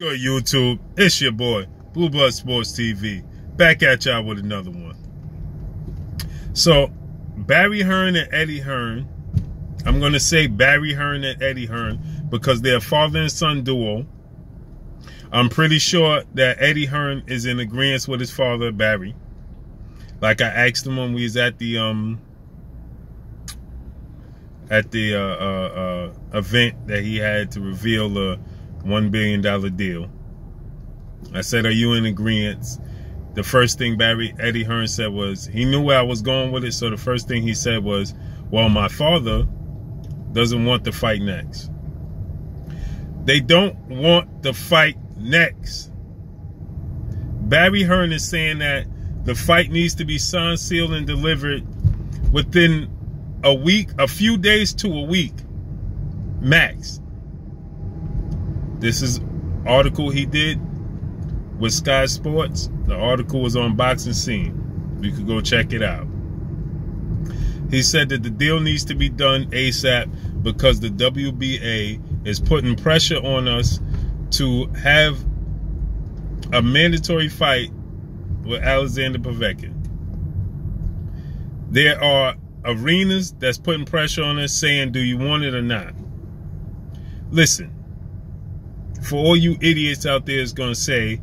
Good YouTube, it's your boy, Blue Blood Sports TV, back at y'all with another one. So, Barry Hearn and Eddie Hearn, I'm going to say Barry Hearn and Eddie Hearn because they're a father and son duo. I'm pretty sure that Eddie Hearn is in agreement with his father, Barry. Like I asked him when we was at the event that he had to reveal the $1 billion deal. I said, are you in agreement? The first thing Eddie Hearn said was, he knew where I was going with it, so the first thing he said was, well, my father doesn't want the fight next. They don't want the fight next. Barry Hearn is saying that the fight needs to be signed, sealed, and delivered within a week, a few days to a week, max. This is article he did with Sky Sports. The article was on Boxing Scene. You could go check it out. He said that the deal needs to be done ASAP because the WBA is putting pressure on us to have a mandatory fight with Alexander Povetkin. There are arenas that's putting pressure on us saying, do you want it or not? Listen. For all you idiots out there is going to say,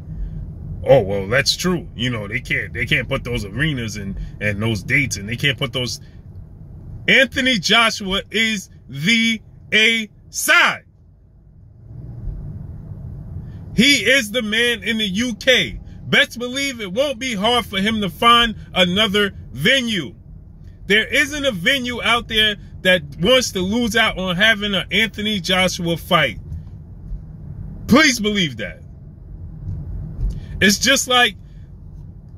oh, well, that's true. You know, they can't put those arenas and those dates, and they can't put those. Anthony Joshua is the A side. He is the man in the UK. Best believe it won't be hard for him to find another venue. There isn't a venue out there that wants to lose out on having an Anthony Joshua fight. Please believe that. It's just like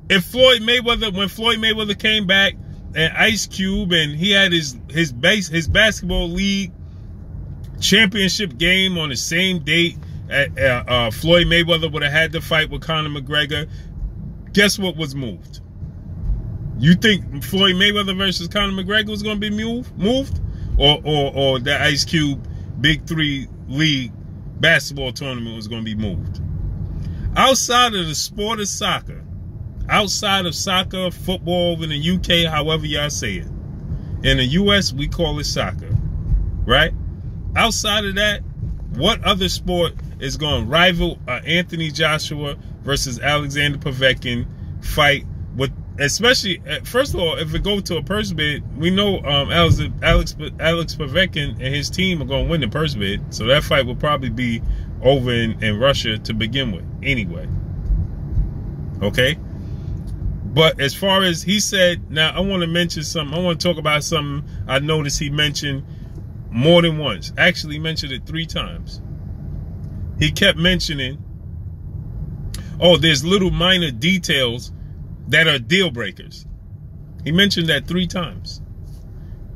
if when Floyd Mayweather came back and Ice Cube and he had his basketball league championship game on the same date, Floyd Mayweather would have had to fight with Conor McGregor. Guess what was moved? You think Floyd Mayweather versus Conor McGregor was going to be moved? Or the Ice Cube Big Three League basketball tournament was going to be moved? Outside of the sport of soccer, outside of soccer, football in the UK, however y'all say it, in the US we call it soccer, right? Outside of that, what other sport is going to rival Anthony Joshua versus Alexander Povetkin fight with? Especially, first of all, if it go to a purse bid, we know Alex Povetkin and his team are going to win the purse bid. So that fight will probably be over in Russia to begin with anyway. Okay? But as far as he said, now I want to mention something. I want to talk about something I noticed he mentioned more than once. Actually, he mentioned it 3 times. He kept mentioning, oh, there's little minor details that are deal breakers. He mentioned that 3 times.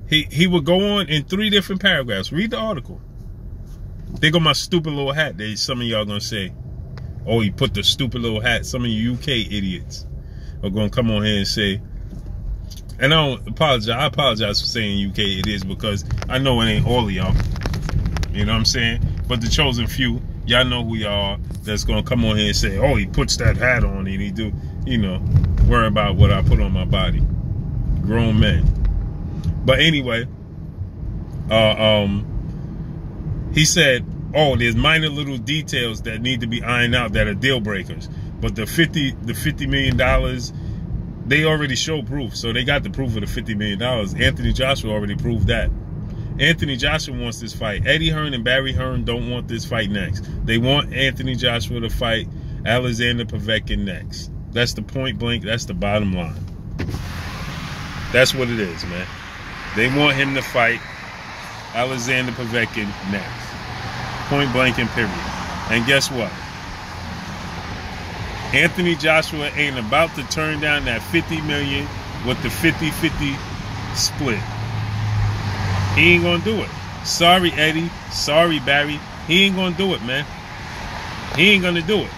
He would go on in 3 different paragraphs. Read the article. There go my stupid little hat. Some of y'all gonna say, oh, he put the stupid little hat. Some of you UK idiots are gonna come on here and say, and I don't apologize. I apologize for saying UK idiots because I know it ain't all of y'all. You know what I'm saying? But the chosen few, y'all know who y'all are, that's gonna come on here and say, oh, he puts that hat on and he do, you know, worry about what I put on my body. Grown men. But anyway, he said, oh, there's minor little details that need to be ironed out that are deal breakers. But the $50 million, they already show proof. So they got the proof of the $50 million. Anthony Joshua already proved that. Anthony Joshua wants this fight. Eddie Hearn and Barry Hearn don't want this fight next. They want Anthony Joshua to fight Alexander Povetkin next. That's the point blank. That's the bottom line. That's what it is, man. They want him to fight Alexander Povetkin next. Point blank and period. And guess what? Anthony Joshua ain't about to turn down that $50 million with the 50-50 split. He ain't gonna do it. Sorry, Eddie. Sorry, Barry. He ain't gonna do it, man. He ain't gonna do it.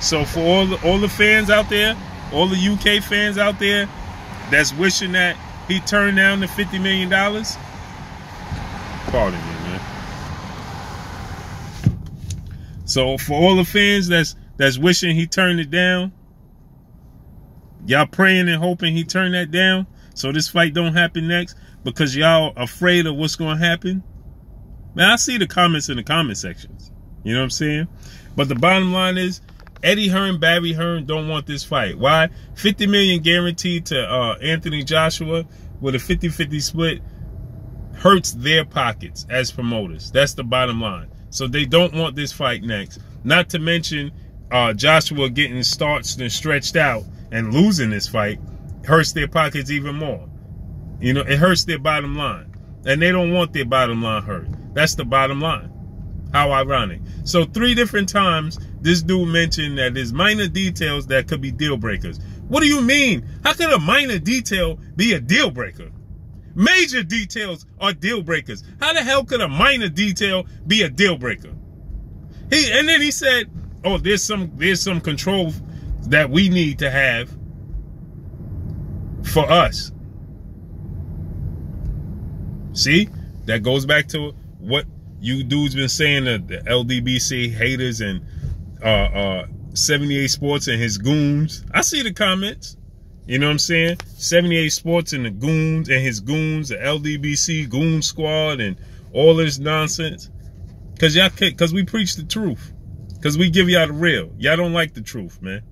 So for all the fans out there, all the UK fans out there that's wishing that he turned down the $50 million, pardon me, man. So for all the fans that's wishing he turned it down, y'all praying and hoping he turned that down so this fight don't happen next because y'all afraid of what's going to happen. Man, I see the comments in the comment sections. You know what I'm saying? But the bottom line is, Eddie Hearn, Barry Hearn don't want this fight. Why? $50 million guaranteed to Anthony Joshua with a 50-50 split hurts their pockets as promoters. That's the bottom line. So they don't want this fight next. Not to mention Joshua getting starched and stretched out and losing this fight hurts their pockets even more. You know, it hurts their bottom line. And they don't want their bottom line hurt. That's the bottom line. How ironic. So 3 different times this dude mentioned that there's minor details that could be deal breakers. What do you mean? How could a minor detail be a deal breaker? Major details are deal breakers. How the hell could a minor detail be a deal breaker? And then he said, oh, there's some control that we need to have for us. See, that goes back to what you dudes been saying, the LDBC haters and 78 Sports and his goons. I see the comments. You know what I'm saying? 78 Sports and the goons and his goons, the LDBC goon squad and all this nonsense. Cause we preach the truth. Cause we give y'all the real. Y'all don't like the truth, man.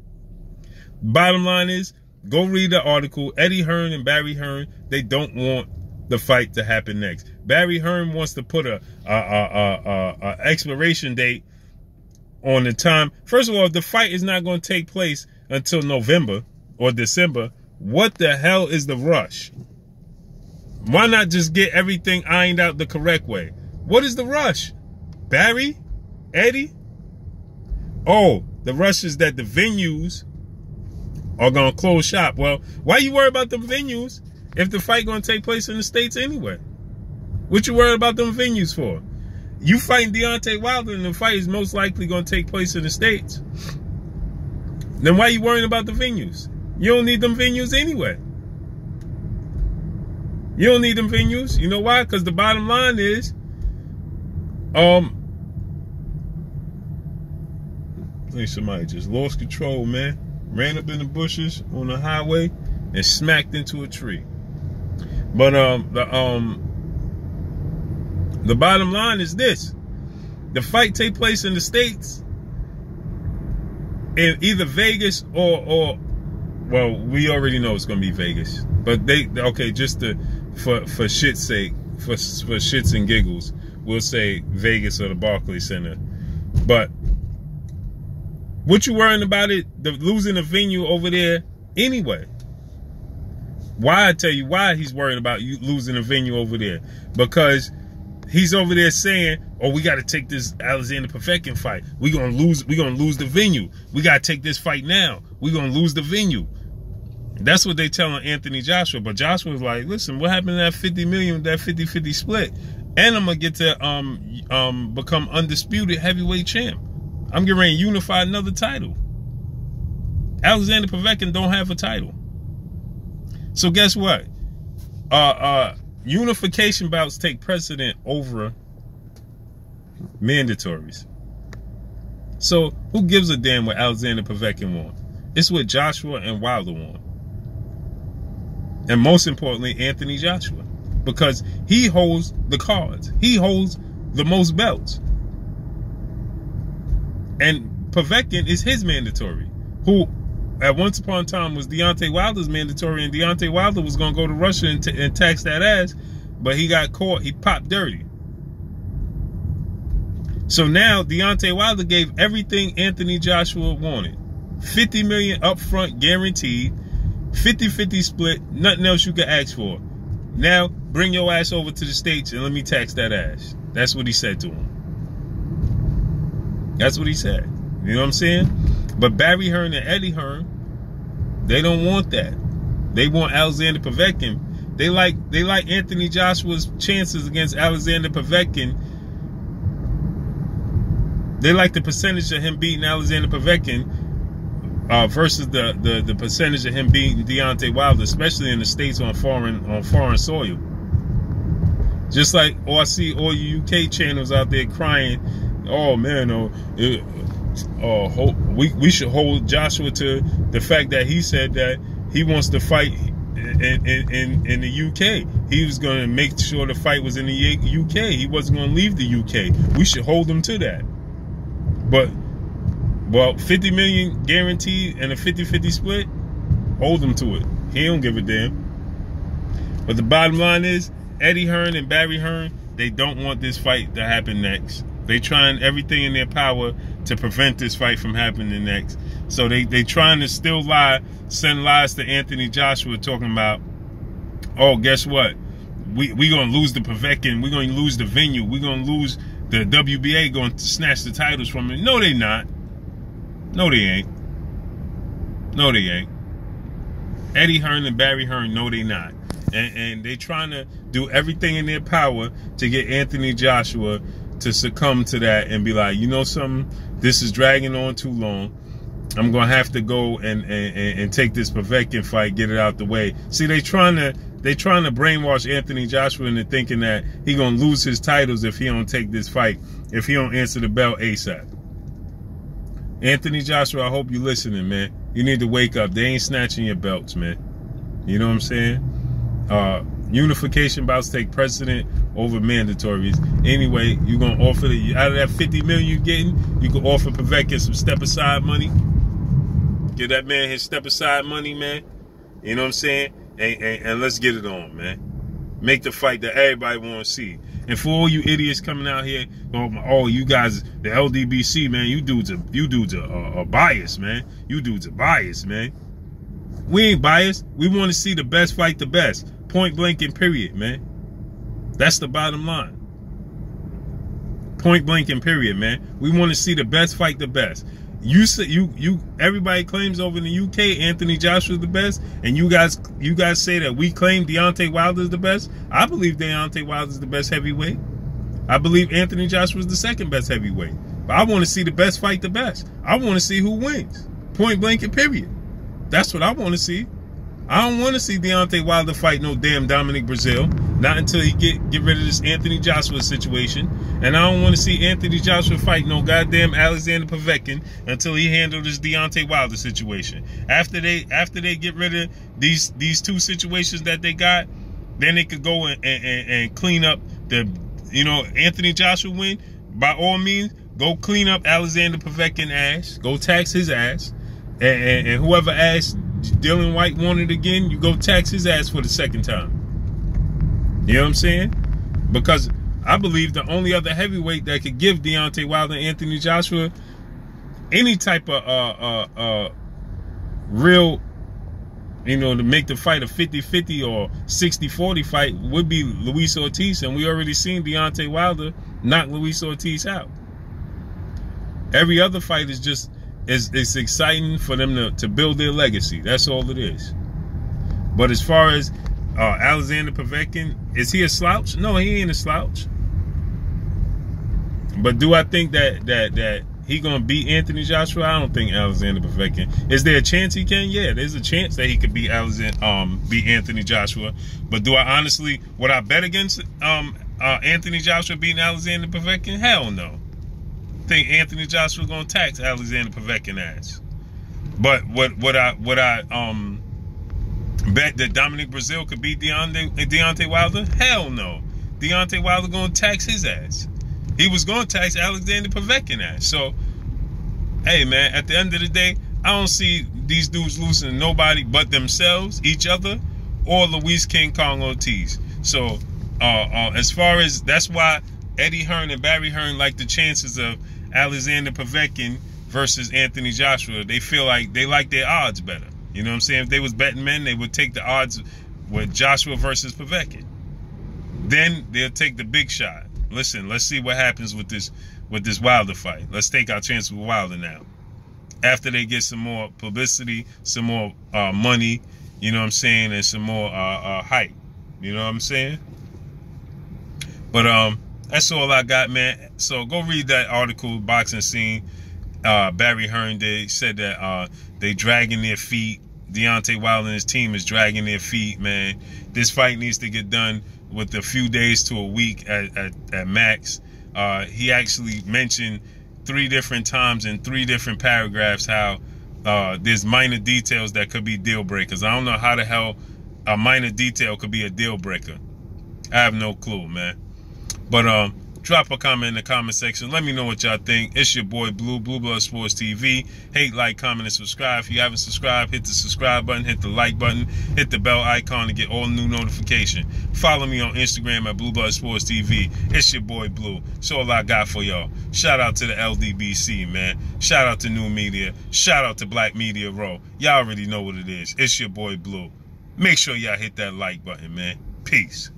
Bottom line is, go read the article. Eddie Hearn and Barry Hearn, they don't want the fight to happen next. Barry Hearn wants to put a expiration date on the time. First of all, the fight is not going to take place until November or December. What the hell is the rush? Why not just get everything ironed out the correct way? What is the rush? Barry? Eddie? Oh, the rush is that the venues are going to close shop. Well, why you worry about the venues if the fight going to take place in the States anyway? What you worried about them venues for? You fighting Deontay Wilder and the fight is most likely going to take place in the States. Then why you worrying about the venues? You don't need them venues anyway. You don't need them venues. You know why? Because the bottom line is, I think somebody just lost control, man. Ran up in the bushes on the highway and smacked into a tree. But the bottom line is this: the fight take place in the States, in either Vegas or well, we already know it's gonna be Vegas. But okay, just for shit's sake, for shits and giggles, we'll say Vegas or the Barclays Center. But what you worrying about it, losing the venue over there anyway? Why? I tell you why he's worried about you losing the venue over there. Because he's over there saying, oh, we got to take this Alexander Povetkin fight. We're going to lose the venue. We got to take this fight now. We're going to lose the venue. That's what they telling Anthony Joshua. But Joshua was like, listen, what happened to that 50 million, that 50-50 split? And I'm going to get to become undisputed heavyweight champ. I'm getting ready to unify another title. Alexander Povetkin don't have a title. So guess what? Unification bouts take precedent over mandatories. So who gives a damn what Alexander Povetkin won? It's what Joshua and Wilder won. And most importantly, Anthony Joshua. Because he holds the cards. He holds the most belts. And Povetkin is his mandatory. Who at once upon a time was Deontay Wilder's mandatory, and Deontay Wilder was going to go to Russia and tax that ass, but he got caught. He popped dirty. So now Deontay Wilder gave everything Anthony Joshua wanted. 50 million up front guaranteed, 50-50 split, nothing else you could ask for. Now bring your ass over to the States and let me tax that ass. That's what he said to him. That's what he said. You know what I'm saying? But Barry Hearn and Eddie Hearn, they don't want that. They want Alexander Povetkin. They like Anthony Joshua's chances against Alexander Povetkin. They like the percentage of him beating Alexander Povetkin versus the percentage of him beating Deontay Wilder, especially in the States on foreign soil. Just like, I see all you UK channels out there crying Oh man, we should hold Joshua to the fact that he said that he wants to fight in the UK. He was going to make sure the fight was in the UK. He wasn't going to leave the UK. We should hold him to that. But, well, 50 million guaranteed and a 50-50 split, hold him to it. He don't give a damn. But the bottom line is, Eddie Hearn and Barry Hearn, they don't want this fight to happen next. They trying everything in their power to prevent this fight from happening next. So they trying to still send lies to Anthony Joshua talking about, oh, guess what? We gonna lose the Povetkin. We're gonna lose the venue. We're gonna lose the WBA, going to snatch the titles from him. No, they not. No, they ain't. No, they ain't. Eddie Hearn and Barry Hearn, no, they not. And they trying to do everything in their power to get Anthony Joshua to succumb to that and be like, you know something, this is dragging on too long. I'm gonna have to go and take this Povetkin fight, get it out the way. See, they trying to brainwash Anthony Joshua into thinking that he gonna lose his titles if he don't take this fight, if he don't answer the bell ASAP. Anthony Joshua, I hope you listening, man. You need to wake up. They ain't snatching your belts, man. You know what I'm saying? Unification bouts take precedent over mandatories. Anyway, you're going to offer, out of that 50 million you're getting, you can offer Povetkin some step-aside money. Give that man his step-aside money, man. You know what I'm saying? And let's get it on, man. Make the fight that everybody want to see. And for all you idiots coming out here, oh, you guys, the LDBC, man, you dudes are biased, man. You dudes are biased, man. We ain't biased. We want to see the best fight the best. Point blank and period, man. That's the bottom line. Point blank and period, man. We want to see the best fight the best. Everybody claims over in the UK Anthony Joshua is the best, and you guys say that we claim Deontay Wilder is the best. I believe Deontay Wilder is the best heavyweight. I believe Anthony Joshua is the second best heavyweight. But I want to see the best fight the best. I want to see who wins. Point blank and period. That's what I want to see. I don't want to see Deontay Wilder fight no damn Dominic Brazil. Not until he get rid of this Anthony Joshua situation. And I don't want to see Anthony Joshua fight no goddamn Alexander Povetkin until he handled this Deontay Wilder situation. After they get rid of these two situations that they got, then they could go and clean up the, Anthony Joshua win. By all means, go clean up Alexander Povetkin ass. Go tax his ass. And whoever asked Dylan White wanted again, you go tax his ass for the second time. You know what I'm saying? Because I believe the only other heavyweight that could give Deontay Wilder and Anthony Joshua any type of real, to make the fight a 50-50 or 60-40 fight would be Luis Ortiz. And we already seen Deontay Wilder knock Luis Ortiz out. Every other fight is just, it's exciting for them to build their legacy. That's all it is. But as far as Alexander Povetkin, is he a slouch? No, he ain't a slouch. But do I think that he gonna beat Anthony Joshua? I don't think Alexander Povetkin. Is there a chance he can? Yeah, there's a chance that he could beat Anthony Joshua. But would I bet against Anthony Joshua beating Alexander Povetkin? Hell no. Think Anthony Joshua gonna tax Alexander Povetkin ass. But would I bet that Dominic Brazil could beat Deontay Wilder? Hell no. Deontay Wilder gonna tax his ass. He was gonna tax Alexander Povetkin ass. So, hey man, at the end of the day, I don't see these dudes losing to nobody but themselves, each other, or Luis King Kong Ortiz. So, as far as, that's why Eddie Hearn and Barry Hearn like the chances of Alexander Povetkin versus Anthony Joshua. They feel like they like their odds better. You know what I'm saying? If they was betting men, they would take the odds with Joshua versus Povetkin. Then they'll take the big shot. Listen, let's see what happens with this Wilder fight. Let's take our chances with Wilder now. After they get some more publicity, some more money, you know what I'm saying, and some more hype. You know what I'm saying? But that's all I got, man. So go read that article, Boxing Scene. Barry Hearn did. Said that they dragging their feet. Deontay Wilder and his team is dragging their feet, man. This fight needs to get done with a few days to a week at max. He actually mentioned 3 different times in 3 different paragraphs how there's minor details that could be deal breakers. I don't know how the hell a minor detail could be a deal breaker. I have no clue, man. But drop a comment in the comment section. Let me know what y'all think. It's your boy Blue, Blue Blood Sports TV. Hate, like, comment, and subscribe. If you haven't subscribed, hit the subscribe button, hit the like button, hit the bell icon to get all new notification. Follow me on Instagram at Blue Blood Sports TV. It's your boy Blue. That's all I got for y'all. Shout out to the LDBC, man. Shout out to New Media. Shout out to Black Media Row. Y'all already know what it is. It's your boy Blue. Make sure y'all hit that like button, man. Peace.